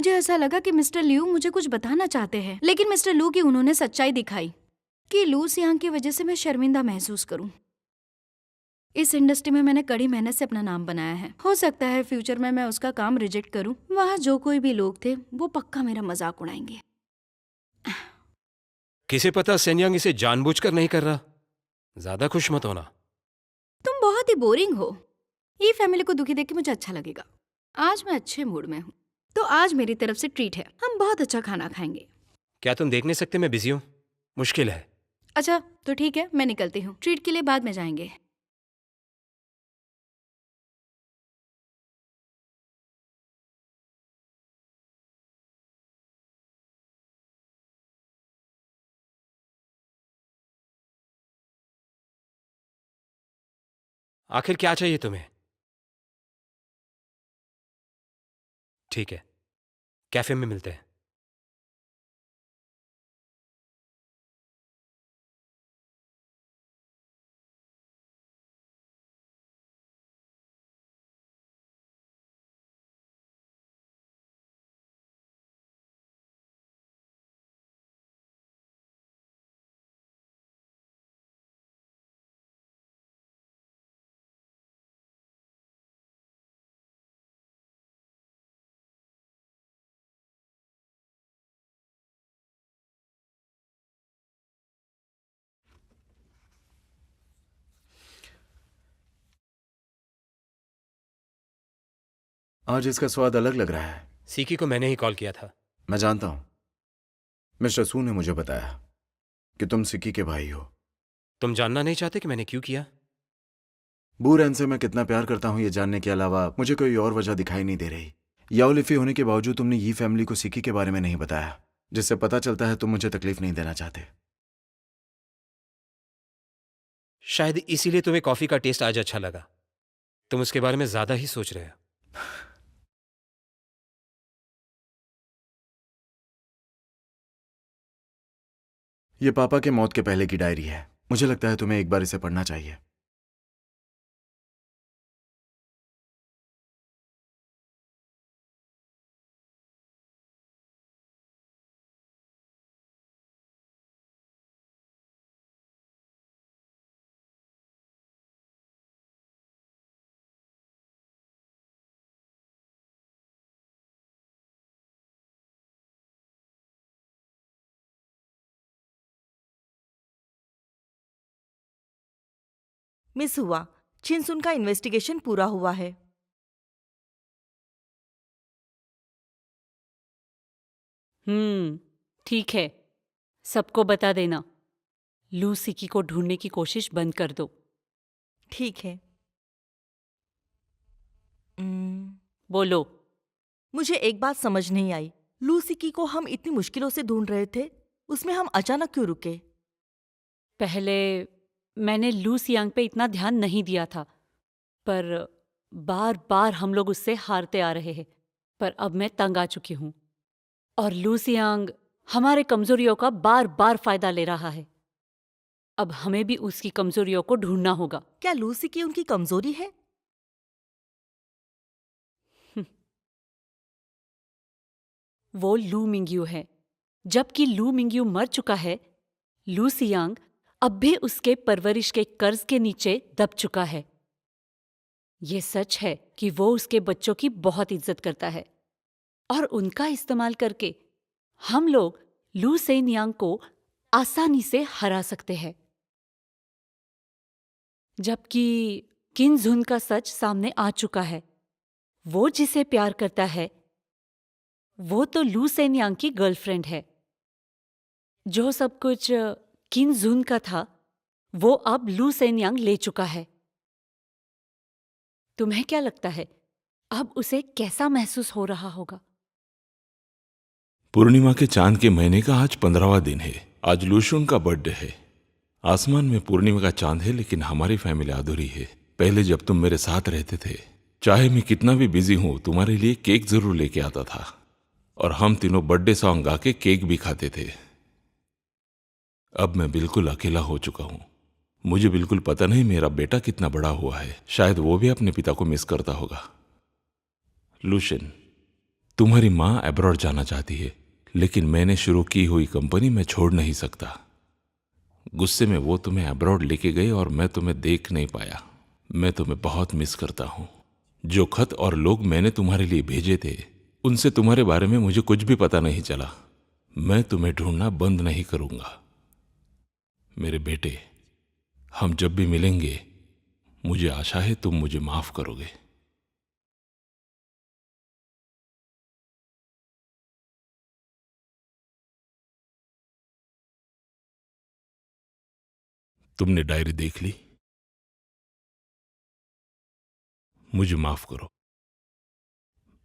मुझे ऐसा लगा कि मिस्टर लिू मुझे कुछ बताना चाहते हैं, लेकिन मिस्टर लू की उन्होंने सच्चाई दिखाई कि लू सियांग की वजह से मैं शर्मिंदा महसूस करूं। इस इंडस्ट्री में मैंने कड़ी मेहनत से अपना नाम बनाया है। हो सकता है फ्यूचर में मैं उसका काम रिजेक्ट करूं। वहाँ जो कोई भी लोग थे वो पक्का मेरा मजाक उड़ाएंगे। किसे पता सेनयांग इसे जानबूझकर नहीं कर रहा। ज्यादा खुश मत होना। तुम बहुत ही बोरिंग हो। ये फैमिली को दुखी देख के मुझे अच्छा लगेगा। आज मैं अच्छे मूड में हूँ, तो आज मेरी तरफ से ट्रीट है। हम बहुत अच्छा खाना खाएंगे। क्या तुम देख नहीं सकते मैं बिजी हूं? मुश्किल है। अच्छा तो ठीक है, मैं निकलती हूँ। ट्रीट के लिए बाद में जाएंगे। आखिर क्या चाहिए तुम्हें? ठीक है, कैफे में मिलते हैं। आज इसका स्वाद अलग लग रहा है। सीकी को मैंने ही कॉल किया था। मैं जानता हूं। मिस्टर सू ने मुझे बताया कि तुम सिक्की के भाई हो। तुम जानना नहीं चाहते कि मैंने क्यों किया? बूरैन से मैं कितना प्यार करता हूं ये जानने के अलावा मुझे कोई और वजह दिखाई नहीं दे रही। याओलिफी होने के बावजूद तुमने यी फैमिली को सिक्की के बारे में नहीं बताया, जिससे पता चलता है तुम मुझे तकलीफ नहीं देना चाहते। शायद इसीलिए तुम्हें कॉफी का टेस्ट आज अच्छा लगा। तुम उसके बारे में ज्यादा ही सोच रहे हो। ये पापा के मौत के पहले की डायरी है। मुझे लगता है तुम्हें एक बार इसे पढ़ना चाहिए। मिस हुआ, छिनसुन का इन्वेस्टिगेशन पूरा हुआ है। ठीक है, सबको बता देना। लू सिकी को ढूंढने की कोशिश बंद कर दो। ठीक है। बोलो। मुझे एक बात समझ नहीं आई। लू सिकी को हम इतनी मुश्किलों से ढूंढ रहे थे, उसमें हम अचानक क्यों रुके? पहले मैंने लू सियांग पे इतना ध्यान नहीं दिया था, पर बार बार हम लोग उससे हारते आ रहे हैं। पर अब मैं तंग आ चुकी हूँ और लू सियांग हमारे कमजोरियों का बार बार फायदा ले रहा है। अब हमें भी उसकी कमजोरियों को ढूंढना होगा। क्या लू सिकी उनकी कमजोरी है? वो लू मिंग्यू है। जबकि लू मिंग्यू मर चुका है, लू सियांग अब भी उसके परवरिश के कर्ज के नीचे दब चुका है। ये सच है कि वो उसके बच्चों की बहुत इज्जत करता है और उनका इस्तेमाल करके हम लोग लू सेनयांग को आसानी से हरा सकते हैं। जबकि किन झुन का सच सामने आ चुका है। वो जिसे प्यार करता है वो तो लू सेनयांग की गर्लफ्रेंड है। जो सब कुछ किन झुन का था वो अब लू सेनयांग ले चुका है। तुम्हें क्या लगता है अब उसे कैसा महसूस हो रहा होगा? पूर्णिमा के चांद के महीने का आज 15वां दिन है। आज लूशुन का बर्थडे है। आसमान में पूर्णिमा का चांद है, लेकिन हमारी फैमिली अधूरी है। पहले जब तुम मेरे साथ रहते थे, चाहे मैं कितना भी बिजी हूं, तुम्हारे लिए केक जरूर लेके आता था और हम तीनों बर्थडे सॉन्ग गा के केक भी खाते थे। अब मैं बिल्कुल अकेला हो चुका हूं। मुझे बिल्कुल पता नहीं मेरा बेटा कितना बड़ा हुआ है। शायद वो भी अपने पिता को मिस करता होगा। लूशन, तुम्हारी माँ अब्रॉड जाना चाहती है, लेकिन मैंने शुरू की हुई कंपनी मैं छोड़ नहीं सकता। गुस्से में वो तुम्हें अब्रॉड लेके गए और मैं तुम्हें देख नहीं पाया। मैं तुम्हें बहुत मिस करता हूँ। जो खत और लोग मैंने तुम्हारे लिए भेजे थे, उनसे तुम्हारे बारे में मुझे कुछ भी पता नहीं चला। मैं तुम्हें ढूंढना बंद नहीं करूंगा। मेरे बेटे, हम जब भी मिलेंगे, मुझे आशा है तुम मुझे माफ करोगे। तुमने डायरी देख ली? मुझे माफ करो,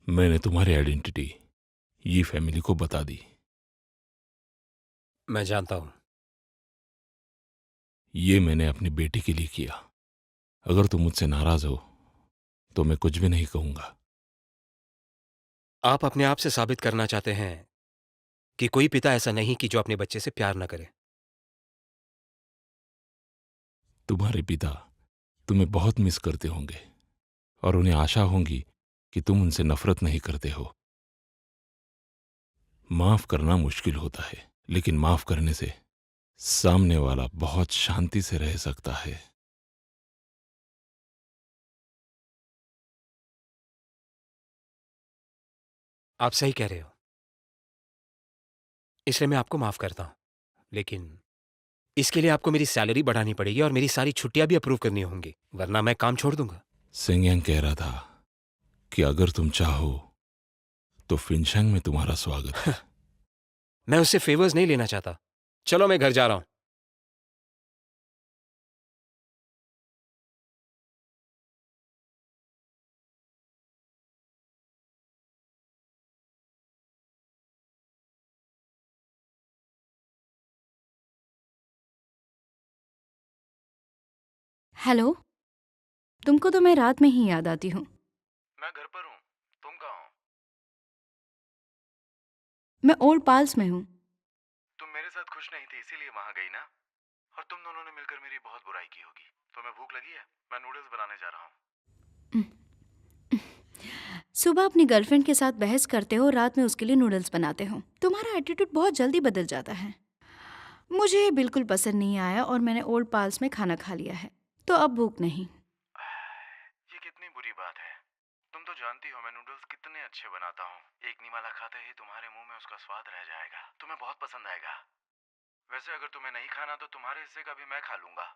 मैंने तुम्हारी आइडेंटिटी ये फैमिली को बता दी। मैं जानता हूं। ये मैंने अपनी बेटी के लिए किया। अगर तुम मुझसे नाराज हो तो मैं कुछ भी नहीं कहूंगा। आप अपने आप से साबित करना चाहते हैं कि कोई पिता ऐसा नहीं कि जो अपने बच्चे से प्यार न करे। तुम्हारे पिता तुम्हें बहुत मिस करते होंगे और उन्हें आशा होगी कि तुम उनसे नफरत नहीं करते हो। माफ करना मुश्किल होता है, लेकिन माफ करने से सामने वाला बहुत शांति से रह सकता है। आप सही कह रहे हो, इसलिए मैं आपको माफ करता हूं। लेकिन इसके लिए आपको मेरी सैलरी बढ़ानी पड़ेगी और मेरी सारी छुट्टियां भी अप्रूव करनी होंगी, वरना मैं काम छोड़ दूंगा। सेंगयांग कह रहा था कि अगर तुम चाहो तो फिनशैंग में तुम्हारा स्वागत है। मैं उससे फेवर्स नहीं लेना चाहता। चलो, मैं घर जा रहा हूं। हेलो, तुमको तो मैं रात में ही याद आती हूँ। मैं घर पर हूँ, तुम कहाँ हो? मैं ओल्ड पाल्स में हूँ। तुम मेरे साथ खुश नहीं थी इसीलिए वहां गई ना? और तुम दोनों ने मिलकर मेरी बहुत बुराई की होगी। तुम्हें भूख लगी है? मैं नूडल्स बनाने जा रहा हूँ। सुबह अपनी गर्लफ्रेंड के साथ बहस करते हो और रात में उसके लिए नूडल्स बनाते हो। तुम्हारा एटीट्यूड बहुत जल्दी बदल जाता है। मुझे ये बिल्कुल पसंद नहीं आया और मैंने ओल्ड पाल्स में खाना खा लिया है, तो अब भूख नहीं। ये कितनी बुरी बात है। तुम तो जानती हो मैं नूडल्स कितने अच्छे बनाता हूँ। एक निवाला खाते ही तुम्हारे मुंह में उसका स्वाद रह जाएगा। तुम्हें बहुत पसंद आएगा। वैसे अगर तुम्हें नहीं खाना तो तुम्हारे हिस्से का भी मैं खा लूंगा।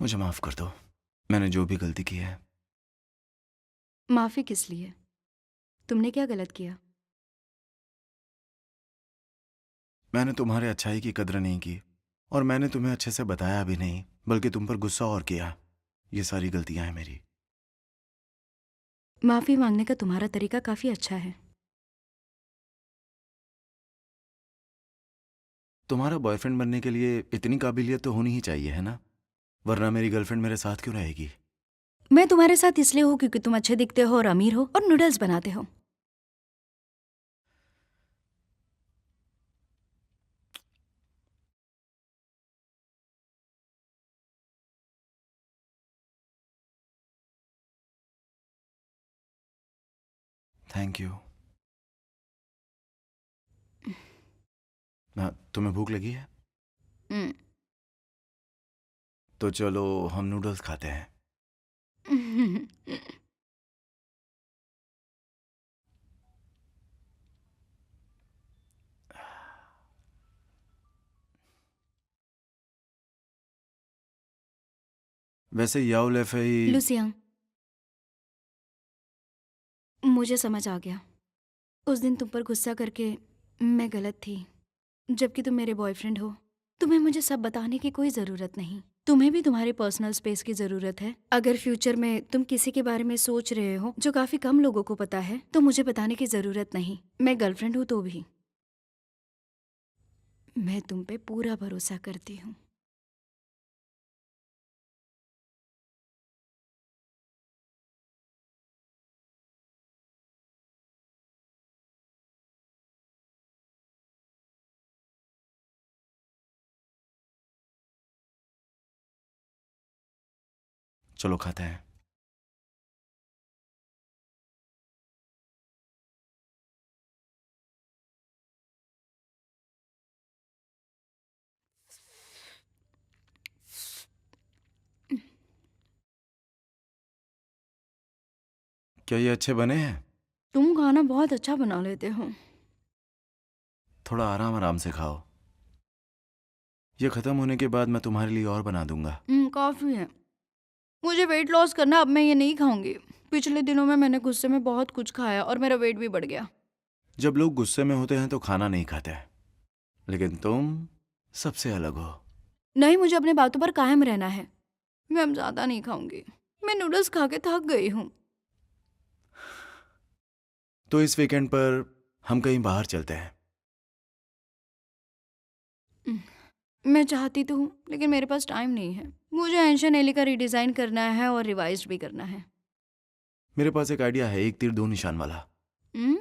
मुझे माफ कर दो, मैंने जो भी गलती की है। माफी किस लिए? तुमने क्या गलत किया? मैंने तुम्हारे अच्छाई की कद्र नहीं की और मैंने तुम्हें अच्छे से बताया भी नहीं, बल्कि तुम पर गुस्सा और किया। ये सारी गलतियां हैं मेरी। माफी मांगने का तुम्हारा तरीका काफी अच्छा है। तुम्हारा बॉयफ्रेंड बनने के लिए इतनी काबिलियत तो होनी ही चाहिए, है ना? वरना मेरी गर्लफ्रेंड मेरे साथ क्यों रहेगी? मैं तुम्हारे साथ इसलिए हूँ क्योंकि तुम अच्छे दिखते हो और अमीर हो और नूडल्स बनाते हो। Thank you. तुम्हें भूख लगी है? हम्म। तो चलो हम नूडल्स खाते हैं। वैसे याओ लेफेई। लुसियांग, मुझे समझ आ गया। उस दिन तुम पर गुस्सा करके मैं गलत थी, जबकि तुम मेरे बॉयफ्रेंड हो। तुम्हें मुझे सब बताने की कोई ज़रूरत नहीं। तुम्हें भी तुम्हारे पर्सनल स्पेस की जरूरत है। अगर फ्यूचर में तुम किसी के बारे में सोच रहे हो जो काफी कम लोगों को पता है, तो मुझे बताने की जरूरत नहीं। मैं गर्लफ्रेंड हूं तो भी मैं तुम पे पूरा भरोसा करती हूँ। चलो खाते हैं। क्या ये अच्छे बने हैं? तुम खाना बहुत अच्छा बना लेते हो। थोड़ा आराम आराम से खाओ। ये खत्म होने के बाद मैं तुम्हारे लिए और बना दूंगा। काफी है। मुझे वेट लॉस करना, अब मैं ये नहीं खाऊंगी। पिछले दिनों में मैंने गुस्से में बहुत कुछ खाया और मेरा वेट भी बढ़ गया। जब लोग गुस्से में होते हैं तो खाना नहीं खाते, लेकिन तुम सबसे अलग हो। नहीं, मुझे अपने बातों पर कायम रहना है। मैं अब ज्यादा नहीं खाऊंगी। मैं नूडल्स खा के थक गई हूँ। तो इस वीकेंड पर हम कहीं बाहर चलते हैं। मैं चाहती तो हूँ, लेकिन मेरे पास टाइम नहीं है। मुझे एंशन एली का रिडिज़ाइन करना है और रिवाइज भी करना है। मेरे पास एक आइडिया है, एक तीर दो निशान वाला। हम्म?